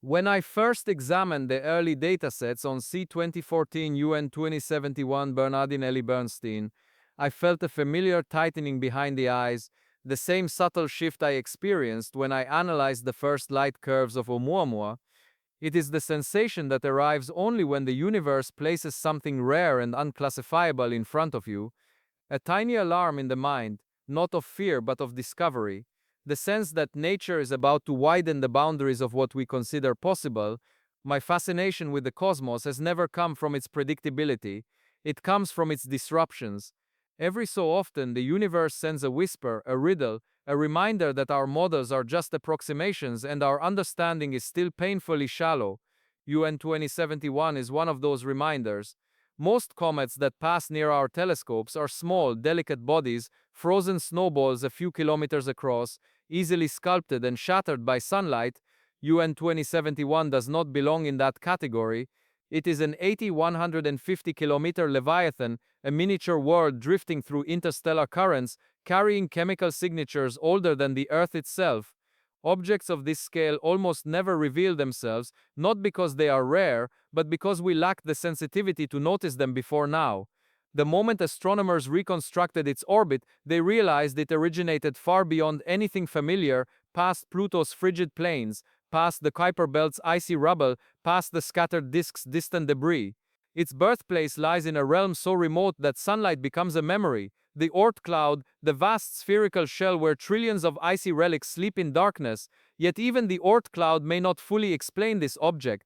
When I first examined the early datasets on C2014 UN271 Bernardinelli Bernstein, I felt a familiar tightening behind the eyes, the same subtle shift I experienced when I analyzed the first light curves of Oumuamua. It is the sensation that arrives only when the universe places something rare and unclassifiable in front of you, a tiny alarm in the mind, not of fear but of discovery, the sense that nature is about to widen the boundaries of what we consider possible. My fascination with the cosmos has never come from its predictability, it comes from its disruptions. Every so often, the universe sends a whisper, a riddle, a reminder that our models are just approximations and our understanding is still painfully shallow. UN 2071 is one of those reminders. Most comets that pass near our telescopes are small, delicate bodies, frozen snowballs a few kilometers across, easily sculpted and shattered by sunlight. UN 2071 does not belong in that category. It is an 80-150-kilometer leviathan, a miniature world drifting through interstellar currents, carrying chemical signatures older than the Earth itself. Objects of this scale almost never reveal themselves, not because they are rare, but because we lacked the sensitivity to notice them before now. The moment astronomers reconstructed its orbit, they realized it originated far beyond anything familiar, past Pluto's frigid plains, past the Kuiper Belt's icy rubble, past the scattered disk's distant debris. Its birthplace lies in a realm so remote that sunlight becomes a memory. The Oort cloud, the vast spherical shell where trillions of icy relics sleep in darkness, yet even the Oort cloud may not fully explain this object.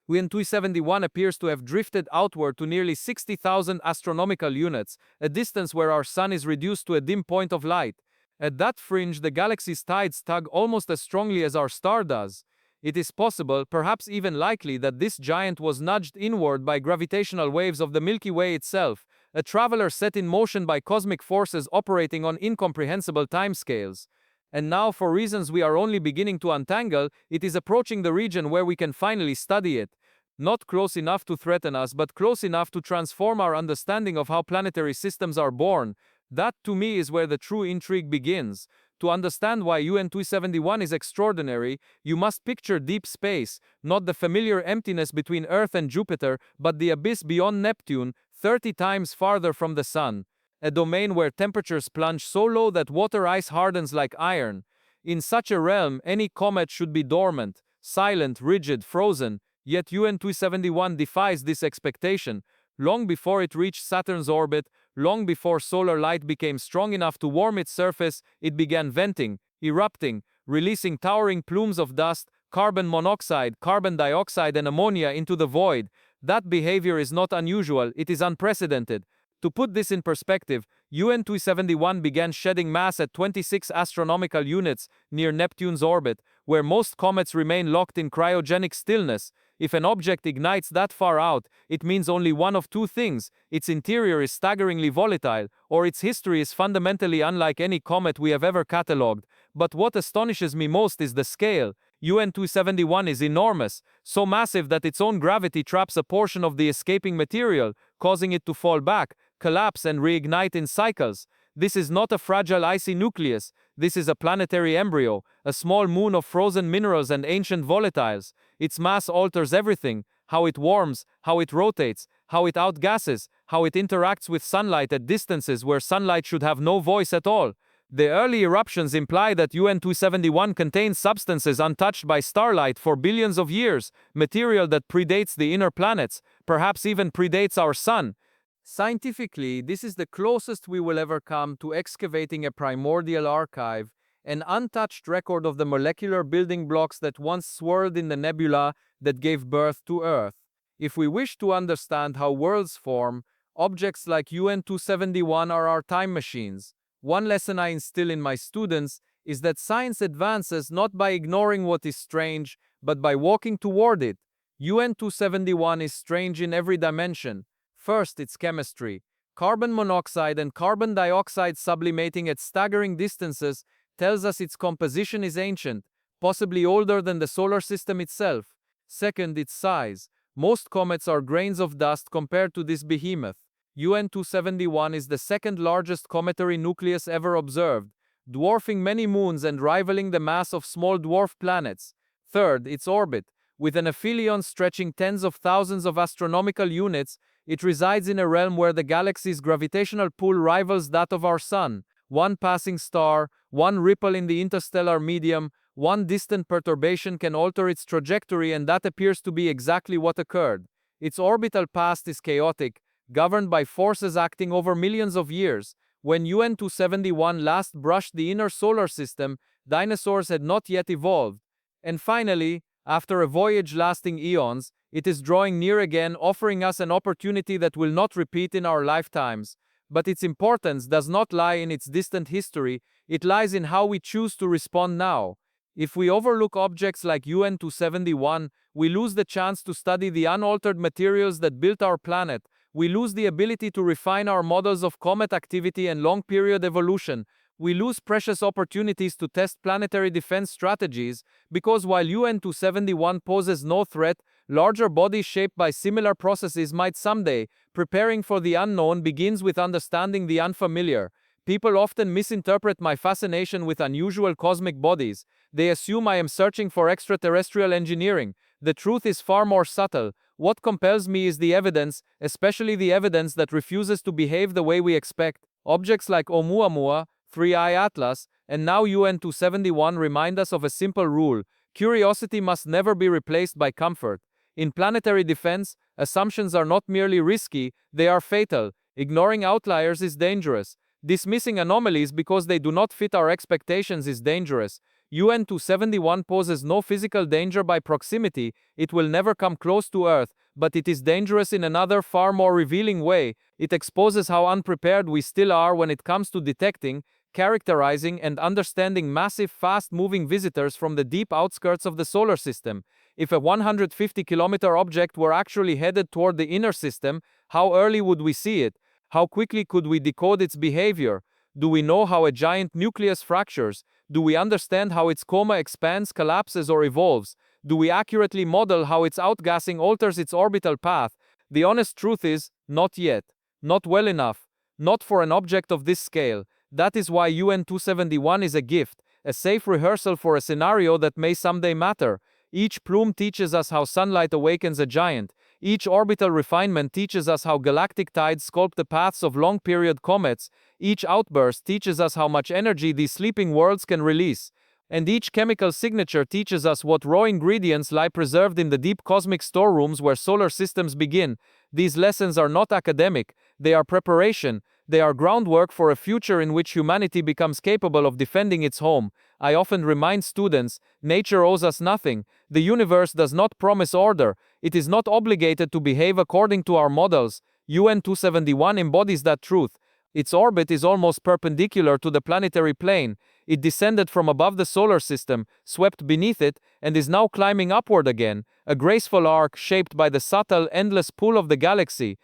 UN271 appears to have drifted outward to nearly 60,000 astronomical units, a distance where our sun is reduced to a dim point of light. At that fringe, the galaxy's tides tug almost as strongly as our star does. It is possible, perhaps even likely, that this giant was nudged inward by gravitational waves of the Milky Way itself, a traveler set in motion by cosmic forces operating on incomprehensible timescales. And now, for reasons we are only beginning to untangle, it is approaching the region where we can finally study it. Not close enough to threaten us, but close enough to transform our understanding of how planetary systems are born. That, to me, is where the true intrigue begins. To understand why UN271 is extraordinary, you must picture deep space, not the familiar emptiness between Earth and Jupiter, but the abyss beyond Neptune, 30 times farther from the Sun. A domain where temperatures plunge so low that water ice hardens like iron. In such a realm, any comet should be dormant, silent, rigid, frozen, yet UN271 defies this expectation. Long before it reached Saturn's orbit, long before solar light became strong enough to warm its surface, it began venting, erupting, releasing towering plumes of dust, carbon monoxide, carbon dioxide, and ammonia into the void. That behavior is not unusual, it is unprecedented. To put this in perspective, UN271 began shedding mass at 26 astronomical units near Neptune's orbit, where most comets remain locked in cryogenic stillness. If an object ignites that far out, it means only one of two things: its interior is staggeringly volatile, or its history is fundamentally unlike any comet we have ever catalogued. But what astonishes me most is the scale. UN271 is enormous, so massive that its own gravity traps a portion of the escaping material, causing it to fall back, collapse, and reignite in cycles. This is not a fragile icy nucleus, this is a planetary embryo, a small moon of frozen minerals and ancient volatiles. Its mass alters everything: how it warms, how it rotates, how it outgasses, how it interacts with sunlight at distances where sunlight should have no voice at all. The early eruptions imply that UN271 contains substances untouched by starlight for billions of years, material that predates the inner planets, perhaps even predates our sun. Scientifically, this is the closest we will ever come to excavating a primordial archive, an untouched record of the molecular building blocks that once swirled in the nebula that gave birth to Earth. If we wish to understand how worlds form, objects like UN271 are our time machines. One lesson I instill in my students is that science advances not by ignoring what is strange, but by walking toward it. UN271 is strange in every dimension. First, its chemistry. Carbon monoxide and carbon dioxide sublimating at staggering distances tells us its composition is ancient, possibly older than the solar system itself. Second, its size. Most comets are grains of dust compared to this behemoth. UN271 is the second largest cometary nucleus ever observed, dwarfing many moons and rivaling the mass of small dwarf planets. Third, its orbit. With an aphelion stretching tens of thousands of astronomical units, it resides in a realm where the galaxy's gravitational pull rivals that of our Sun. One passing star, one ripple in the interstellar medium, one distant perturbation can alter its trajectory, and that appears to be exactly what occurred. Its orbital past is chaotic, governed by forces acting over millions of years. When UN271 last brushed the inner solar system, dinosaurs had not yet evolved. And finally, after a voyage lasting eons, it is drawing near again, offering us an opportunity that will not repeat in our lifetimes. But its importance does not lie in its distant history, it lies in how we choose to respond now. If we overlook objects like UN271, we lose the chance to study the unaltered materials that built our planet. We lose the ability to refine our models of comet activity and long-period evolution. We lose precious opportunities to test planetary defense strategies, because while UN271 poses no threat, larger bodies shaped by similar processes might someday. Preparing for the unknown begins with understanding the unfamiliar. People often misinterpret my fascination with unusual cosmic bodies. They assume I am searching for extraterrestrial engineering. The truth is far more subtle. What compels me is the evidence, especially the evidence that refuses to behave the way we expect. Objects like Oumuamua, Three-Eye Atlas, and now UN271 remind us of a simple rule: curiosity must never be replaced by comfort. In planetary defense, assumptions are not merely risky, they are fatal. Ignoring outliers is dangerous. Dismissing anomalies because they do not fit our expectations is dangerous. UN271 poses no physical danger by proximity, it will never come close to Earth, but it is dangerous in another far more revealing way. It exposes how unprepared we still are when it comes to detecting, characterizing, and understanding massive, fast-moving visitors from the deep outskirts of the solar system. If a 150-kilometer object were actually headed toward the inner system, how early would we see it? How quickly could we decode its behavior? Do we know how a giant nucleus fractures? Do we understand how its coma expands, collapses, or evolves? Do we accurately model how its outgassing alters its orbital path? The honest truth is, not yet. Not well enough. Not for an object of this scale. That is why UN271 is a gift, a safe rehearsal for a scenario that may someday matter. Each plume teaches us how sunlight awakens a giant. Each orbital refinement teaches us how galactic tides sculpt the paths of long-period comets. Each outburst teaches us how much energy these sleeping worlds can release. And each chemical signature teaches us what raw ingredients lie preserved in the deep cosmic storerooms where solar systems begin. These lessons are not academic, they are preparation. They are groundwork for a future in which humanity becomes capable of defending its home. I often remind students, nature owes us nothing. The universe does not promise order. It is not obligated to behave according to our models. UN271 embodies that truth. Its orbit is almost perpendicular to the planetary plane. It descended from above the solar system, swept beneath it, and is now climbing upward again, a graceful arc shaped by the subtle, endless pull of the galaxy.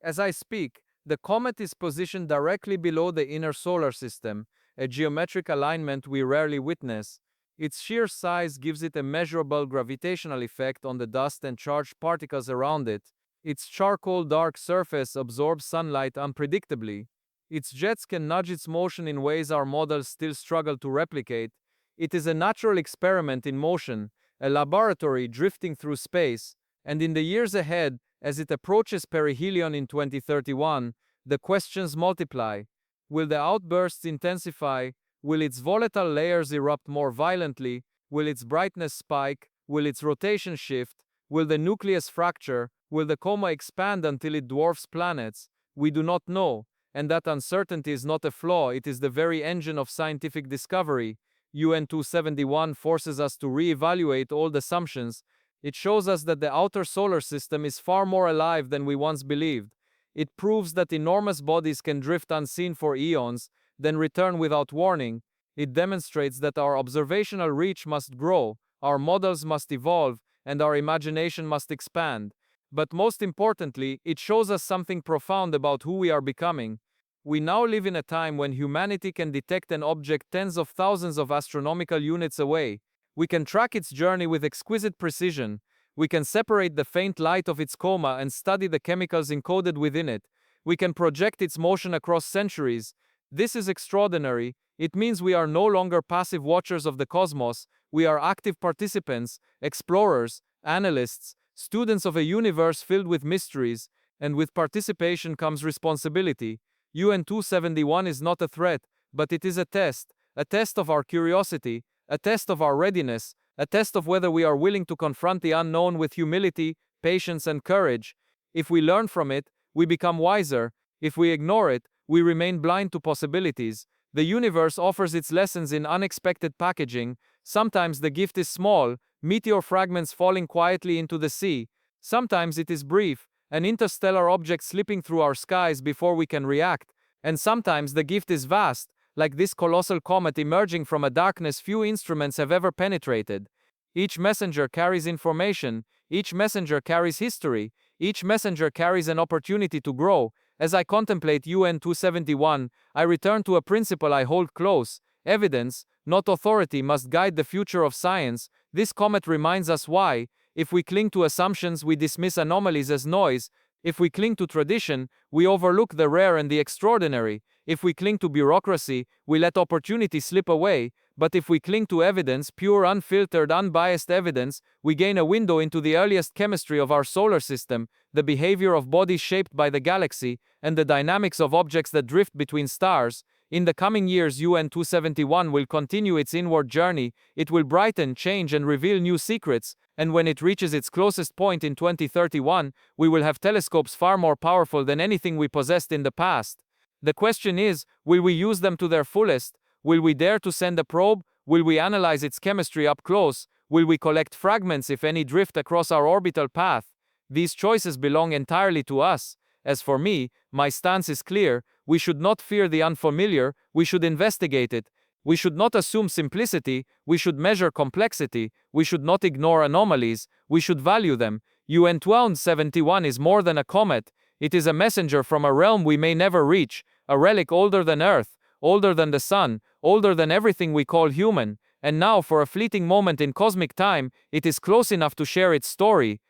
As I speak, the comet is positioned directly below the inner solar system, a geometric alignment we rarely witness. Its sheer size gives it a measurable gravitational effect on the dust and charged particles around it. Its charcoal dark surface absorbs sunlight unpredictably. Its jets can nudge its motion in ways our models still struggle to replicate. It is a natural experiment in motion, a laboratory drifting through space, and in the years ahead, as it approaches perihelion in 2031, the questions multiply. Will the outbursts intensify? Will its volatile layers erupt more violently? Will its brightness spike? Will its rotation shift? Will the nucleus fracture? Will the coma expand until it dwarfs planets? We do not know, and that uncertainty is not a flaw, it is the very engine of scientific discovery. UN271 forces us to re-evaluate old assumptions. It shows us that the outer solar system is far more alive than we once believed. It proves that enormous bodies can drift unseen for eons, then return without warning. It demonstrates that our observational reach must grow, our models must evolve, and our imagination must expand. But most importantly, it shows us something profound about who we are becoming. We now live in a time when humanity can detect an object tens of thousands of astronomical units away. We can track its journey with exquisite precision. We can separate the faint light of its coma and study the chemicals encoded within it. We can project its motion across centuries. This is extraordinary. It means we are no longer passive watchers of the cosmos. We are active participants, explorers, analysts, students of a universe filled with mysteries, and with participation comes responsibility. UN271 is not a threat, but it is a test of our curiosity, a test of our readiness, a test of whether we are willing to confront the unknown with humility, patience, and courage. If we learn from it, we become wiser. If we ignore it, we remain blind to possibilities. The universe offers its lessons in unexpected packaging. Sometimes the gift is small, meteor fragments falling quietly into the sea. Sometimes it is brief, an interstellar object slipping through our skies before we can react. And sometimes the gift is vast, like this colossal comet emerging from a darkness few instruments have ever penetrated. Each messenger carries information, each messenger carries history, each messenger carries an opportunity to grow. As I contemplate UN271, I return to a principle I hold close. Evidence, not authority, must guide the future of science. This comet reminds us why. If we cling to assumptions, we dismiss anomalies as noise. If we cling to tradition, we overlook the rare and the extraordinary. If we cling to bureaucracy, we let opportunity slip away. But if we cling to evidence, pure, unfiltered, unbiased evidence, we gain a window into the earliest chemistry of our solar system, the behavior of bodies shaped by the galaxy, and the dynamics of objects that drift between stars. In the coming years, UN271 will continue its inward journey. It will brighten, change, and reveal new secrets. And when it reaches its closest point in 2031, we will have telescopes far more powerful than anything we possessed in the past. The question is, will we use them to their fullest? Will we dare to send a probe? Will we analyze its chemistry up close? Will we collect fragments, if any, drift across our orbital path? These choices belong entirely to us. As for me, my stance is clear. We should not fear the unfamiliar, we should investigate it. We should not assume simplicity, we should measure complexity. We should not ignore anomalies, we should value them. UN271 is more than a comet. It is a messenger from a realm we may never reach, a relic older than Earth, older than the sun, older than everything we call human. And now, for a fleeting moment in cosmic time, it is close enough to share its story.